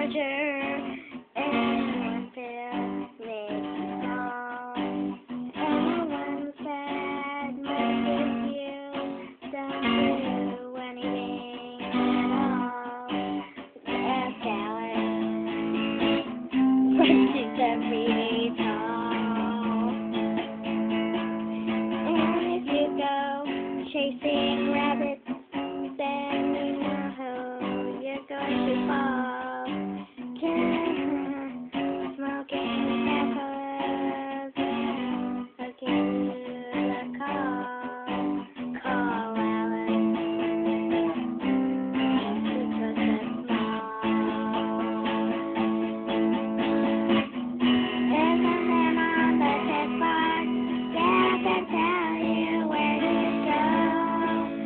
larger. Anyone feels makes small. Anyone said most of you don't do anything at all. A salad, but she's 7 feet tall. And if you go chasing rabbits, then you know who you're going to fall. Smoking peppers, looking to the call Alice. This was so small. There's a man on the tip bar, yeah, can tell you where to go.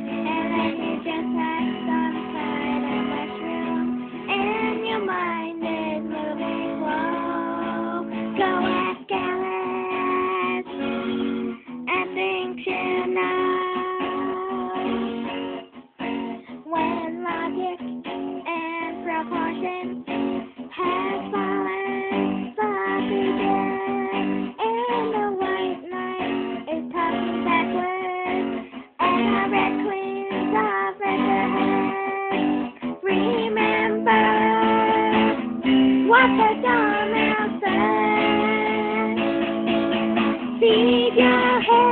And then you just have some kind of mushroom, and your mind is moving slow. Go ask Alice, and things you know. When logic and proportion has fallen sloppy down, and the white knight is talking backwards, and the red queen's off at the head. Remember what the dormouse said. Feed your head.